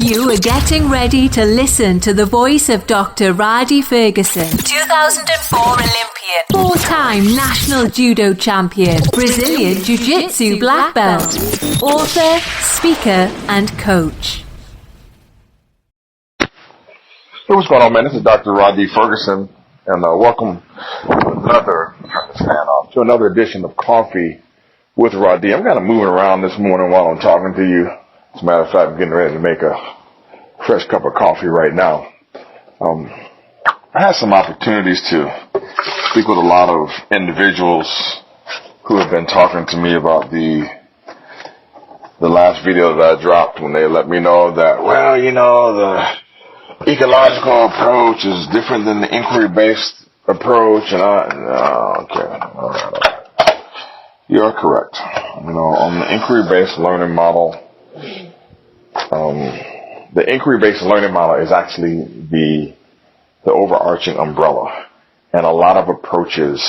You are getting ready to listen to the voice of Dr. Rhadi Ferguson, 2004 Olympian, four-time national judo champion, Brazilian Jiu-Jitsu black belt, author, speaker, and coach. Hey, what's going on, man? This is Dr. Rhadi Ferguson, and welcome to another edition of Coffee with Rhadi. I'm kind of moving around this morning while I'm talking to you. As a matter of fact, I'm getting ready to make a fresh cup of coffee right now. I had some opportunities to speak with a lot of individuals who have been talking to me about the last video that I dropped, when they let me know that, well, you know, the ecological approach is different than the inquiry-based approach, and okay. You're correct. You know, on the inquiry-based learning model, the inquiry-based learning model is actually the overarching umbrella, and a lot of approaches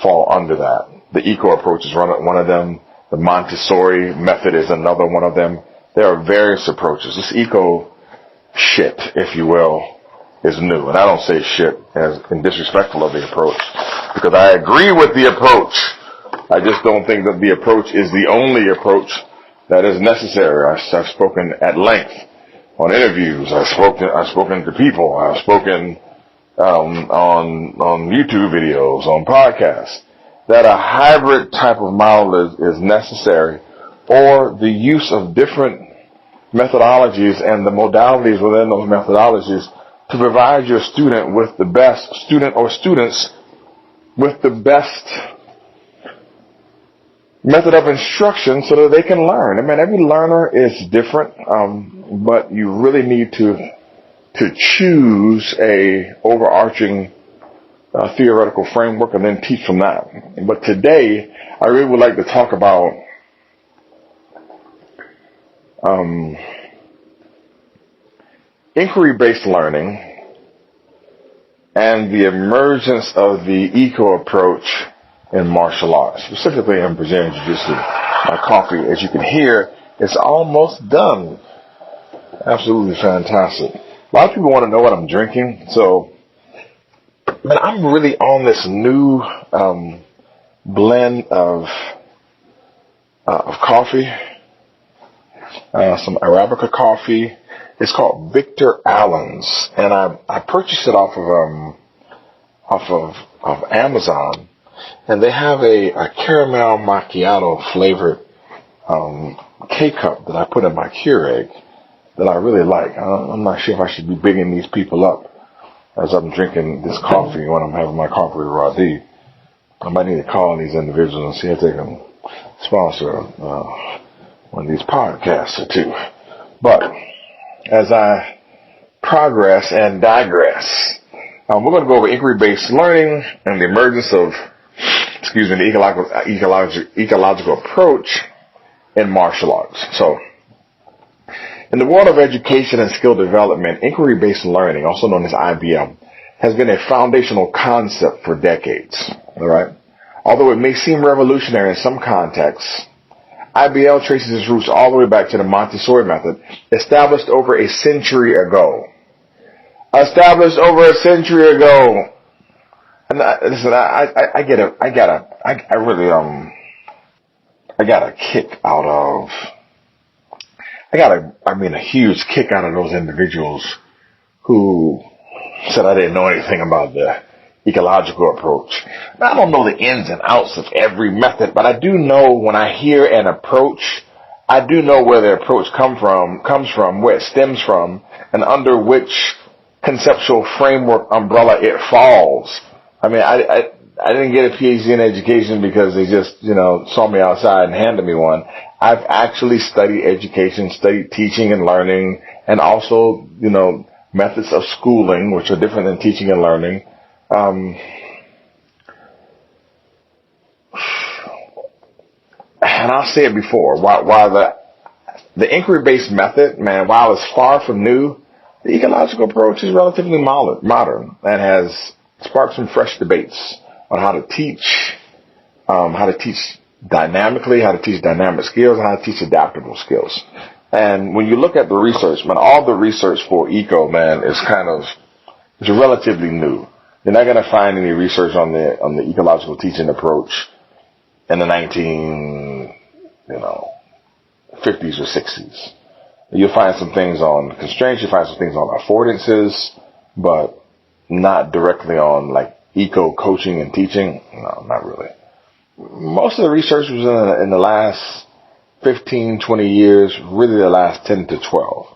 fall under that. The eco approach is one of them. The Montessori method is another one of them. There are various approaches. This eco shit, if you will, is new, and I don't say shit as in disrespectful of the approach, because I agree with the approach. I just don't think that the approach is the only approach that is necessary. I've spoken at length on interviews. I've spoken to people. I've spoken on YouTube videos, on podcasts, that a hybrid type of model is necessary, or the use of different methodologies and the modalities within those methodologies to provide your student with the best students with the best method of instruction so that they can learn. I mean, every learner is different, but you really need to choose a overarching theoretical framework and then teach from that. But today, I really would like to talk about inquiry-based learning and the emergence of the eco approach in martial arts, specifically in Brazilian Jiu-Jitsu. My coffee, as you can hear, is almost done. Absolutely fantastic. A lot of people want to know what I'm drinking, so man, I'm really on this new blend of coffee, some Arabica coffee. It's called Victor Allen's, and I purchased it off of Amazon. And they have a caramel macchiato flavored K-cup that I put in my Keurig that I really like. I'm not sure if I should be bigging these people up as I'm drinking this coffee when I'm having my coffee with Rhadi. I might need to call these individuals and see if they can sponsor one of these podcasts or two. But as I progress and digress, we're going to go over inquiry-based learning and the emergence of the ecological approach in martial arts. So, in the world of education and skill development, inquiry-based learning, also known as IBL, has been a foundational concept for decades. All right? Although it may seem revolutionary in some contexts, IBL traces its roots all the way back to the Montessori method, established over a century ago. And listen, I get a huge kick out of those individuals who said I didn't know anything about the ecological approach. Now, I don't know the ins and outs of every method, but I do know when I hear an approach, I do know where the approach comes from, where it stems from, and under which conceptual framework umbrella it falls. I mean, I didn't get a PhD in education because they just, saw me outside and handed me one. I've actually studied education, studied teaching and learning, and also, methods of schooling, which are different than teaching and learning. And I'll say it before, while the inquiry-based method, man, while it's far from new, the ecological approach is relatively modern and has sparked some fresh debates on how to teach dynamically, how to teach dynamic skills, and how to teach adaptable skills. And when you look at the research, man, all the research for eco, man, is it's relatively new. You're not going to find any research on the ecological teaching approach in the 50s or 60s. You'll find some things on constraints, you'll find some things on affordances, but not directly on like eco coaching and teaching. No, not really. Most of the research was in the last 15, 20 years, really the last 10 to 12,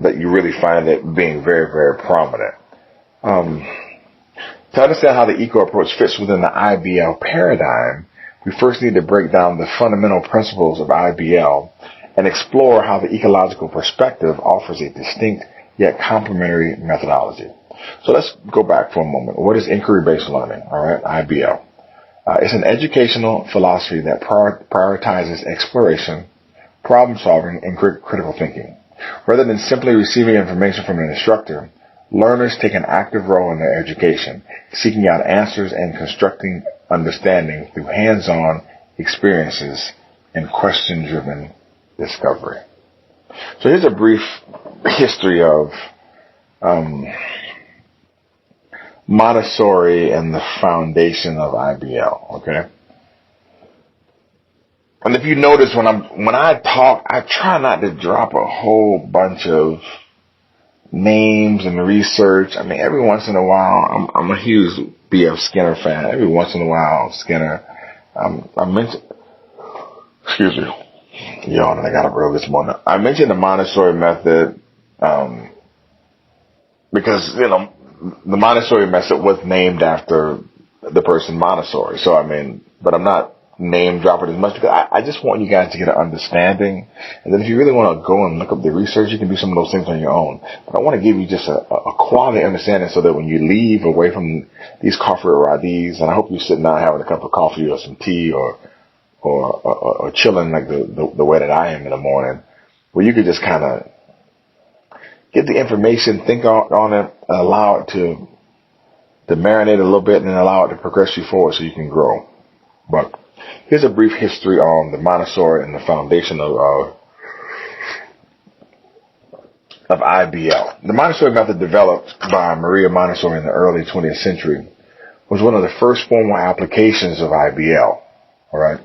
that you really find it being very, very prominent. To understand how the eco approach fits within the IBL paradigm, we first need to break down the fundamental principles of IBL and explore how the ecological perspective offers a distinct yet complementary methodology. So let's go back for a moment. What is inquiry-based learning? All right, IBL. It's an educational philosophy that prioritizes exploration, problem solving, and critical thinking. Rather than simply receiving information from an instructor, learners take an active role in their education, seeking out answers and constructing understanding through hands-on experiences and question-driven discovery. So here's a brief history of Montessori and the foundation of IBL, okay? And if you notice when I talk, I try not to drop a whole bunch of names and research. I mean, every once in a while, I'm a huge B.F. Skinner fan. Every once in a while, Skinner, I mentioned, excuse me, yawning, I got up early this morning. I mentioned the Montessori method, because, the Montessori method was named after the person Montessori. So, but I'm not name dropping as much because I just want you guys to get an understanding. And then if you really want to go and look up the research, you can do some of those things on your own. But I want to give you just a quality understanding so that when you leave away from these coffee or Rhadi's, and I hope you're sitting down having a cup of coffee or some tea or chilling like the way that I am in the morning, where you could just kind of get the information, think on it, and allow it to marinate a little bit and then allow it to progress you forward so you can grow. But here's a brief history on the Montessori and the foundation of IBL. The Montessori method, developed by Maria Montessori in the early 20th century, was one of the first formal applications of IBL. All right.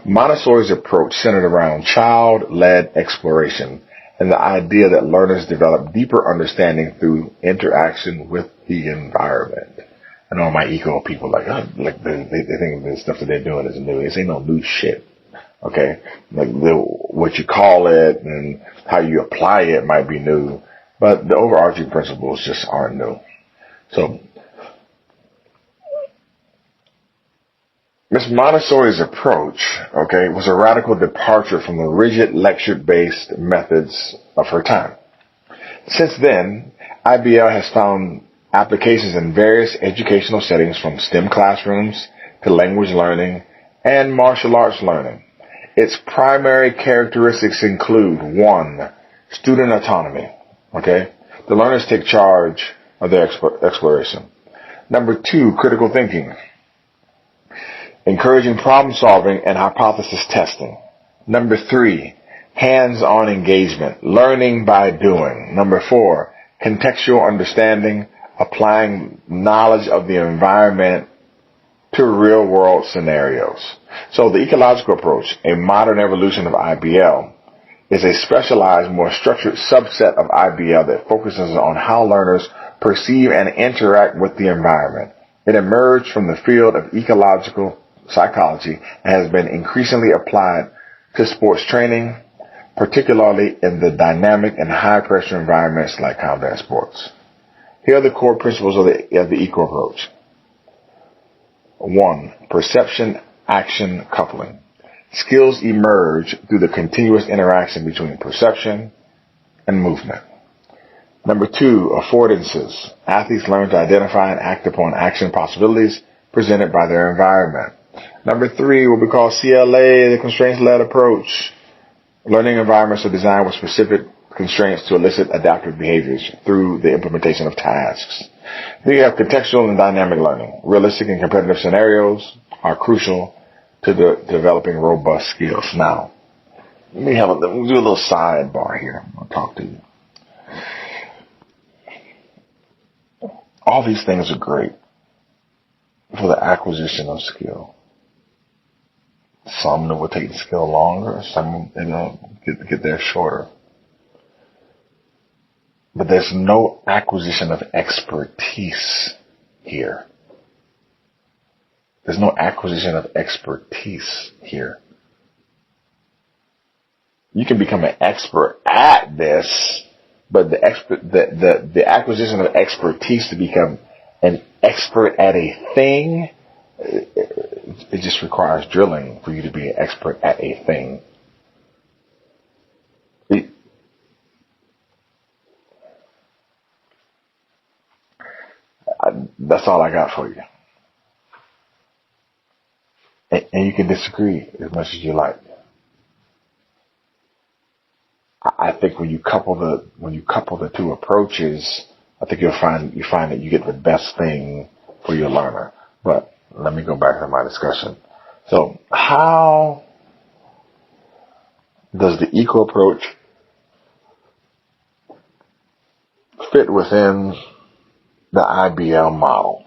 Montessori's approach centered around child-led exploration and the idea that learners develop deeper understanding through interaction with the environment. I know my eco people they think the stuff that they're doing is new. This ain't no new shit. Okay? What you call it and how you apply it might be new, but the overarching principles just aren't new. So, Ms. Montessori's approach, was a radical departure from the rigid lecture-based methods of her time. Since then, IBL has found applications in various educational settings from STEM classrooms to language learning and martial arts learning. Its primary characteristics include 1, student autonomy. The learners take charge of their exploration. Number 2, critical thinking, encouraging problem solving and hypothesis testing. Number 3, hands-on engagement, learning by doing. Number 4, contextual understanding, applying knowledge of the environment to real-world scenarios. So the ecological approach, a modern evolution of IBL, is a specialized, more structured subset of IBL that focuses on how learners perceive and interact with the environment. It emerged from the field of ecological psychology and has been increasingly applied to sports training, particularly in the dynamic and high-pressure environments like combat sports. Here are the core principles of the eco approach. 1, perception-action coupling. Skills emerge through the continuous interaction between perception and movement. Number 2, affordances. Athletes learn to identify and act upon action possibilities presented by their environment. Number 3, what we call CLA, the constraints-led approach. Learning environments are designed with specific constraints to elicit adaptive behaviors through the implementation of tasks. Then you have contextual and dynamic learning. Realistic and competitive scenarios are crucial to developing robust skills. Now, let me do a little sidebar here. I'll talk to you. All these things are great for the acquisition of skill. Some will take the skill longer, some get there shorter. But there's no acquisition of expertise here. There's no acquisition of expertise here. You can become an expert at this, but the acquisition of expertise to become an expert at a thing, it just requires drilling for you to be an expert at a thing. That's all I got for you. And you can disagree as much as you like. I think when you couple the two approaches, I think you find that you get the best thing for your learner. But let me go back to my discussion. So how does the eco approach fit within the IBL model?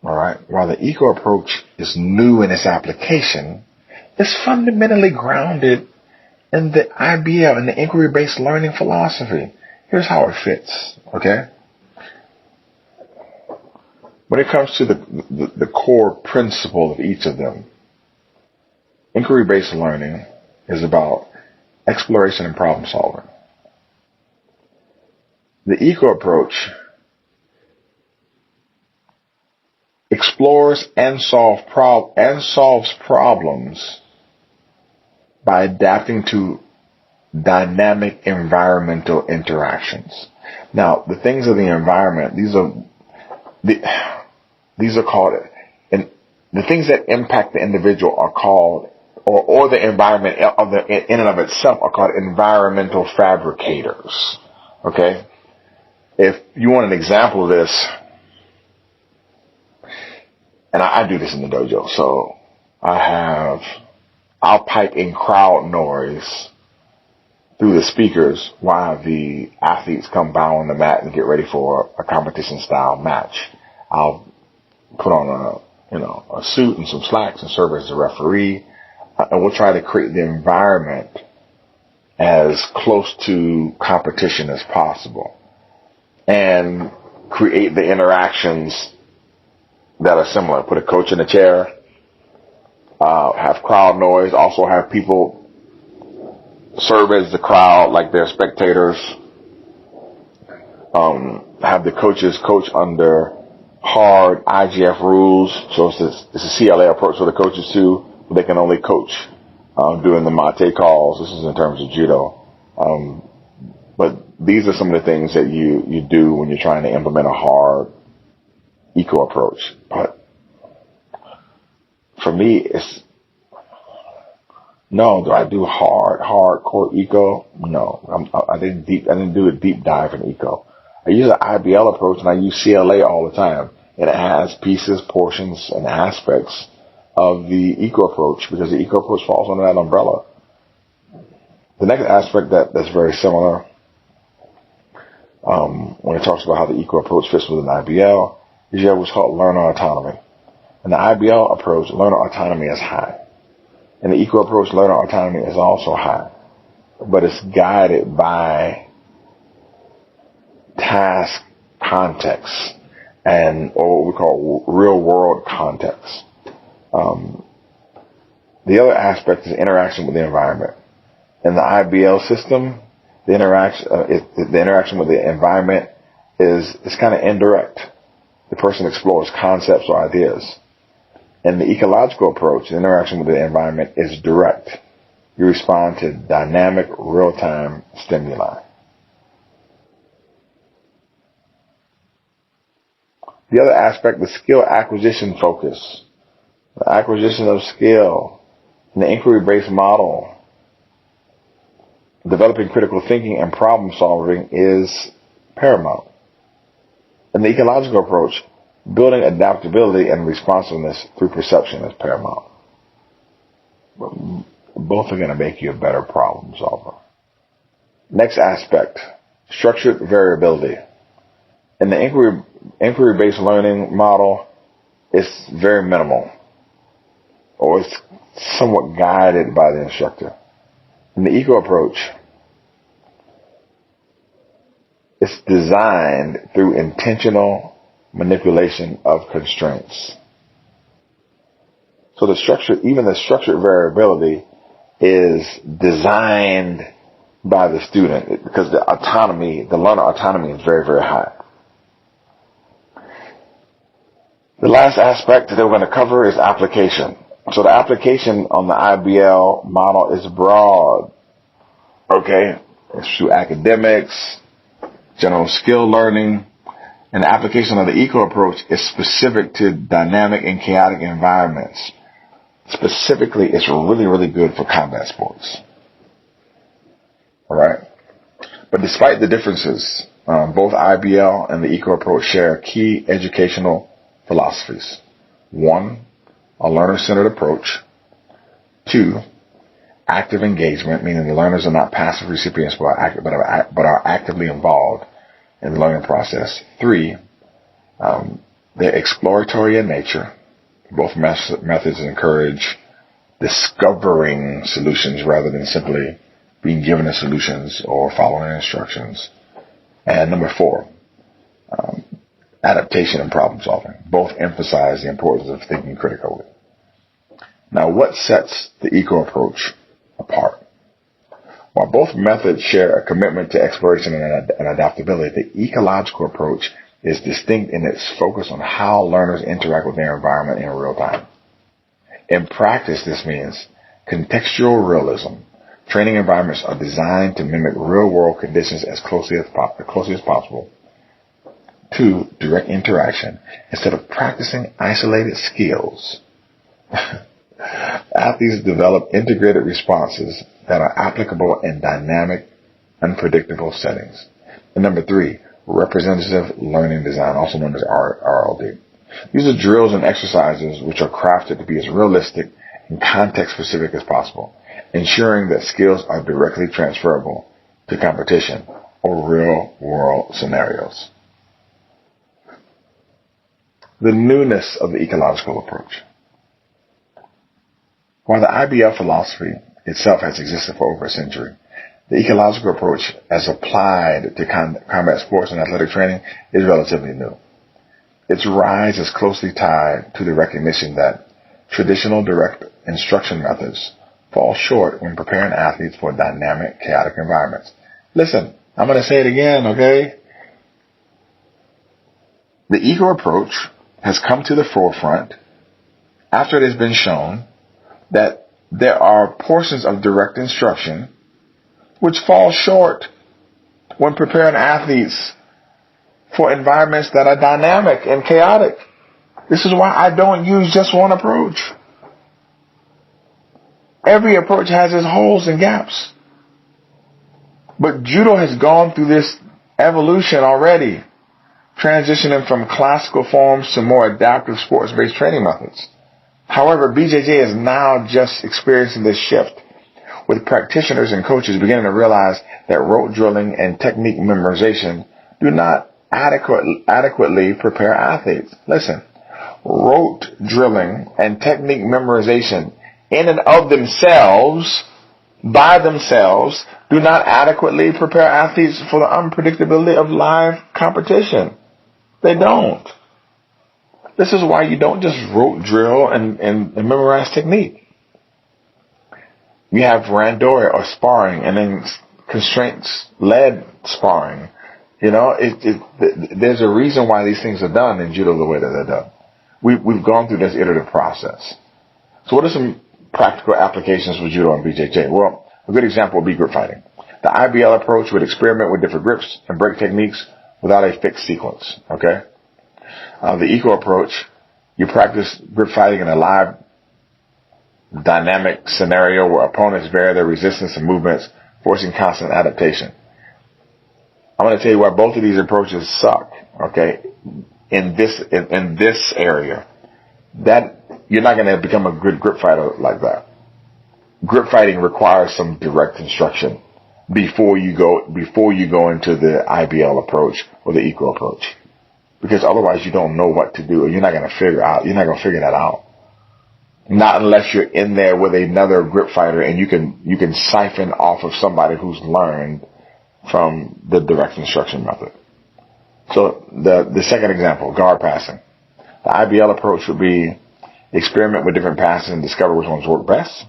All right. While the eco approach is new in its application, it's fundamentally grounded in the IBL, in the inquiry-based learning philosophy. Here's how it fits. Okay. When it comes to the core principle of each of them, inquiry-based learning is about exploration and problem solving. The eco approach explores and solves problems by adapting to dynamic environmental interactions. Now, the things of the environment, these are called, and the things that impact the individual are called, or the environment in and of itself are called environmental fabricators. Okay? If you want an example of this, and I do this in the dojo, so I'll pipe in crowd noise through the speakers while the athletes come bow on the mat and get ready for a competition style match. I'll put on a suit and some slacks and serve as a referee, and we'll try to create the environment as close to competition as possible and create the interactions that are similar. Put a coach in a chair, have crowd noise, also have people serve as the crowd like they're spectators, have the coaches coach under hard IGF rules, so it's a CLA approach for the coaches too, but they can only coach during the mate calls. This is in terms of judo. But these are some of the things that you do when you're trying to implement a hard eco approach. But for me, it's no. Do I do hardcore eco? No, I didn't do a deep dive in eco. I use an IBL approach and I use CLA all the time, and it has pieces, portions, and aspects of the eco approach because the eco approach falls under that umbrella. The next aspect that's very similar, when it talks about how the eco approach fits with an IBL, is you have what's called learner autonomy. In the IBL approach, learner autonomy is high. In the eco approach, learner autonomy is also high, but it's guided by task context or what we call real world context. The other aspect is interaction with the environment. In the IBL system, the interaction with the environment is kind of indirect. The person explores concepts or ideas. In the ecological approach, the interaction with the environment is direct. You respond to dynamic, real-time stimuli. The other aspect, the skill acquisition focus. The acquisition of skill in the inquiry-based model, developing critical thinking and problem solving is paramount. In the ecological approach, building adaptability and responsiveness through perception is paramount. both are going to make you a better problem solver. Next aspect, structured variability. In the inquiry-based learning model, it's very minimal, or it's somewhat guided by the instructor. In the eco approach, it's designed through intentional manipulation of constraints. So even the structured variability is designed by the student because the learner autonomy is very, very high. The last aspect that we're going to cover is application. So the application on the IBL model is broad. Okay? It's through academics, general skill learning, and the application of the eco approach is specific to dynamic and chaotic environments. Specifically, it's really, really good for combat sports. All right? But despite the differences, both IBL and the eco approach share key educational philosophies. 1, a learner-centered approach. 2, active engagement, meaning the learners are not passive recipients but are actively involved in the learning process. 3, they're exploratory in nature. Both methods encourage discovering solutions rather than simply being given the solutions or following instructions. And number 4, adaptation and problem solving. Both emphasize the importance of thinking critically. Now, what sets the eco approach apart? While both methods share a commitment to exploration and adaptability, the ecological approach is distinct in its focus on how learners interact with their environment in real time. In practice, this means contextual realism. Training environments are designed to mimic real-world conditions as closely as possible. 2, direct interaction. Instead of practicing isolated skills, athletes develop integrated responses that are applicable in dynamic, unpredictable settings. And number 3, representative learning design, also known as RLD. These are drills and exercises which are crafted to be as realistic and context-specific as possible, ensuring that skills are directly transferable to competition or real-world scenarios. The newness of the ecological approach. While the IBL philosophy itself has existed for over a century, the ecological approach as applied to combat sports and athletic training is relatively new. Its rise is closely tied to the recognition that traditional direct instruction methods fall short when preparing athletes for dynamic, chaotic environments. Listen, I'm going to say it again, okay? The eco approach has come to the forefront after it has been shown that there are portions of direct instruction which fall short when preparing athletes for environments that are dynamic and chaotic. This is why I don't use just one approach. Every approach has its holes and gaps. But judo has gone through this evolution already, transitioning from classical forms to more adaptive sports-based training methods. However, BJJ is now just experiencing this shift, with practitioners and coaches beginning to realize that rote drilling and technique memorization do not adequately prepare athletes. Listen, rote drilling and technique memorization in and of themselves, by themselves, do not adequately prepare athletes for the unpredictability of live competition. They don't. This is why you don't just rote drill and memorize technique. You have randori or sparring and then constraints-led sparring. You know, there's a reason why these things are done in judo the way that they're done. We've gone through this iterative process. So what are some practical applications for judo and BJJ? Well, a good example would be grip fighting. The IBL approach would experiment with different grips and break techniques without a fixed sequence, okay? The eco approach, you practice grip fighting in a live dynamic scenario where opponents vary their resistance and movements, forcing constant adaptation. I'm going to tell you why both of these approaches suck, okay, in this area. That you're not going to become a good grip fighter like that. grip fighting requires some direct instruction before you go into the IBL approach or the eco approach, because otherwise you don't know what to do, or you're not going to figure that out. Not unless you're in there with another grip fighter and you can siphon off of somebody who's learned from the direct instruction method. So the second example, guard passing. The IBL approach would be experiment with different passes and discover which ones work best.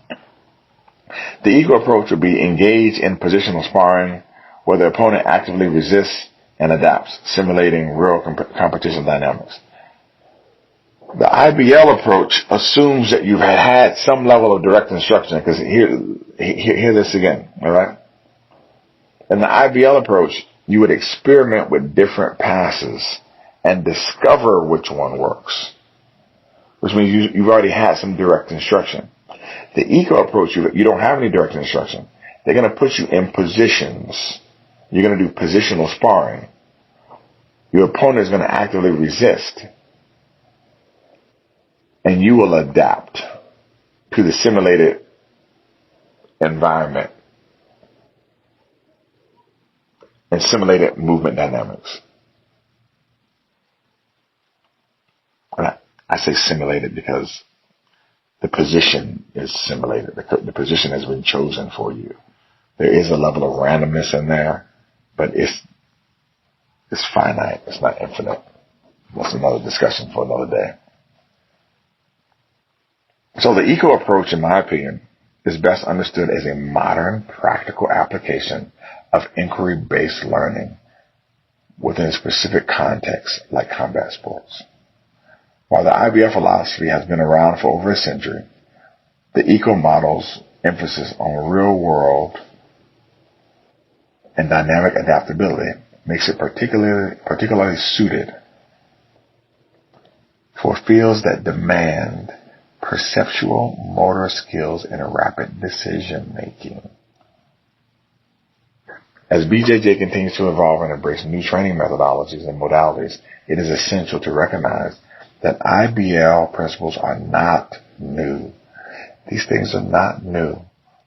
The eco approach would be engage in positional sparring where the opponent actively resists and adapts, simulating real competition dynamics. The IBL approach assumes that you've had some level of direct instruction, because hear this again, all right? In the IBL approach, you would experiment with different passes and discover which one works, which means you've already had some direct instruction. The eco approach, you don't have any direct instruction. They're going to put you in positions. You're going to do positional sparring. Your opponent is going to actively resist, and you will adapt to the simulated environment and simulated movement dynamics. I say simulated because the position is simulated. The position has been chosen for you. There is a level of randomness in there, but it's finite. It's not infinite. That's another discussion for another day. So the eco approach, in my opinion, is best understood as a modern, practical application of inquiry-based learning within a specific context like combat sports. While the IBF philosophy has been around for over a century, the eco model's emphasis on real-world and dynamic adaptability makes it particularly suited for fields that demand perceptual motor skills and rapid decision-making. As BJJ continues to evolve and embrace new training methodologies and modalities, it is essential to recognize that IBL principles are not new. These things are not new.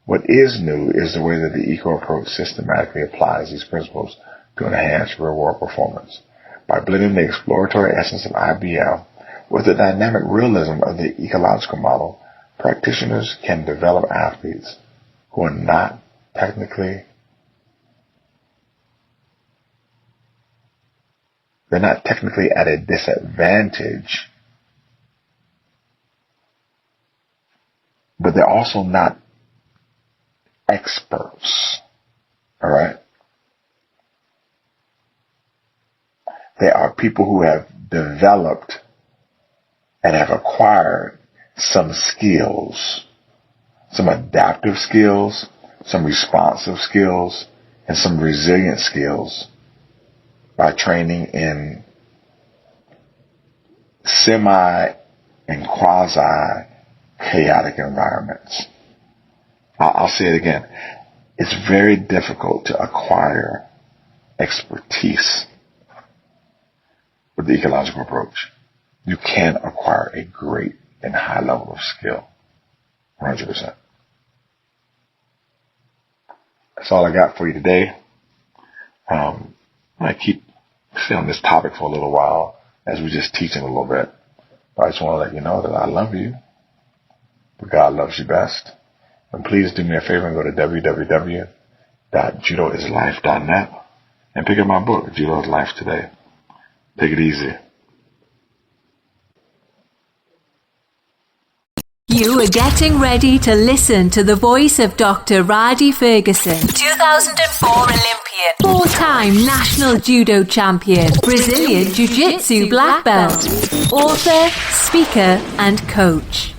What is new is the way that the eco approach systematically applies these principles to enhance real-world performance. By blending the exploratory essence of IBL with the dynamic realism of the ecological model, practitioners can develop athletes who are not technically at a disadvantage, but they're also not experts. All right? They are people who have developed and have acquired some skills, some adaptive skills, some responsive skills, and some resilient skills by training in semi and quasi chaotic environments. I'll say it again. It's very difficult to acquire expertise with the ecological approach. You can acquire a great and high level of skill. 100%. That's all I got for you today. I might stay on this topic for a little while as we're just teaching a little bit. But I just want to let you know that I love you, but God loves you best. And please do me a favor and go to www.judoislife.net and pick up my book, Judo is Life Today. Take it easy. You are getting ready to listen to the voice of Dr. Rhadi Ferguson, 2004 Olympian, 4-time national judo champion, Brazilian Jiu-Jitsu black belt, author, speaker, and coach.